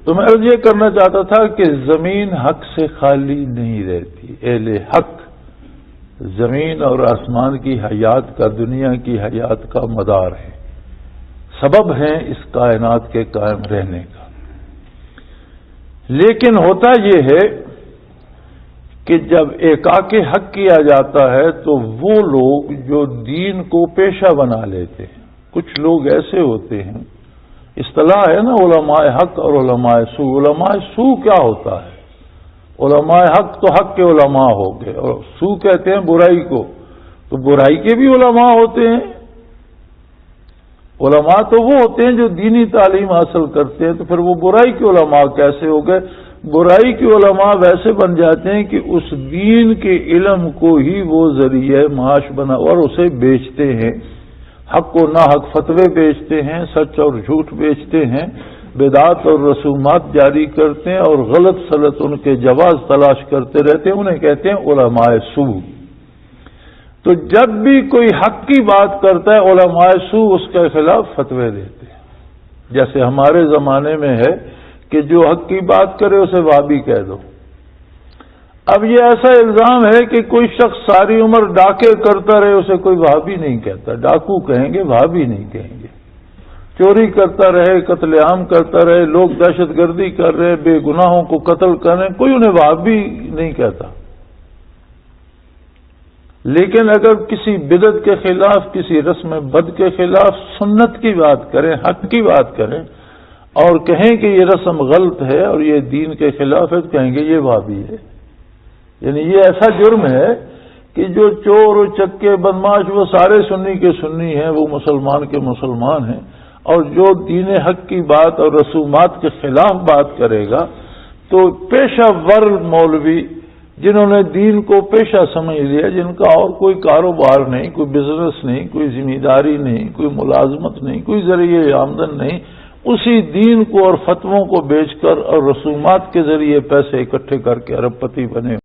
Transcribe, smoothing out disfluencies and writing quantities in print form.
تو میں عرض یہ کرنا چاہتا تھا کہ زمین حق سے خالی نہیں رہتی. اہل حق زمین اور آسمان کی حیات کا، دنیا کی حیات کا مدار ہے، سبب ہیں اس کائنات کے قائم رہنے کا. لیکن ہوتا یہ ہے کہ جب ایقاق حق کیا جاتا ہے تو وہ لوگ جو دین کو پیشہ بنا لیتے ہیں، کچھ لوگ ایسے ہوتے ہیں، اصطلاح ہے نا علماء حق اور علماء سو. علماء سو کیا ہوتا ہے؟ علماء حق تو حق کے علماء ہو گئے، اور سو کہتے ہیں برائی کو، تو برائی کے بھی علماء ہوتے ہیں. علماء تو وہ ہوتے ہیں جو دینی تعلیم حاصل کرتے ہیں، تو پھر وہ برائی کے علماء کیسے ہو گئے؟ برائی کے علماء ویسے بن جاتے ہیں کہ اس دین کے علم کو ہی وہ ذریعہ معاش بنا اور اسے بیچتے ہیں، حق و ناحق فتوے بیچتے ہیں، سچ اور جھوٹ بیچتے ہیں، بدعات اور رسومات جاری کرتے ہیں اور غلط سلط ان کے جواز تلاش کرتے رہتے ہیں. انہیں کہتے ہیں علماء سو. تو جب بھی کوئی حق کی بات کرتا ہے علماء سو اس کے خلاف فتوے دیتے ہیں. جیسے ہمارے زمانے میں ہے کہ جو حق کی بات کرے اسے وہابی کہہ دو. اب یہ ایسا الزام ہے کہ کوئی شخص ساری عمر ڈاکے کرتا رہے اسے کوئی وہابی نہیں کہتا. ڈاکو کہیں گے، وہابی نہیں کہیں گے. چوری کرتا رہے، قتل عام کرتا رہے، لوگ دہشت گردی کر رہے، بے گناہوں کو قتل کر رہے، کوئی انہیں وہابی نہیں کہتا. لیکن اگر کسی بدعت کے خلاف، کسی رسم بد کے خلاف سنت کی بات کریں، حق کی بات کریں اور کہیں کہ یہ رسم غلط ہے اور یہ دین کے خلاف ہے، تو کہیں گے یہ وہابی ہے. یعنی یہ ایسا جرم ہے کہ جو چور و چکے بدماش وہ سارے سنی کے سنی ہیں، وہ مسلمان کے مسلمان ہیں، اور جو دین حق کی بات اور رسومات کے خلاف بات کرے گا تو پیشہ ور مولوی جنہوں نے دین کو پیشہ سمجھ لیا، جن کا اور کوئی کاروبار نہیں، کوئی بزنس نہیں، کوئی ذمہ داری نہیں، کوئی ملازمت نہیں، کوئی ذریعہ آمدن نہیں، اسی دین کو اور فتووں کو بیچ کر اور رسومات کے ذریعے پیسے اکٹھے کر کے ارب پتی بنے.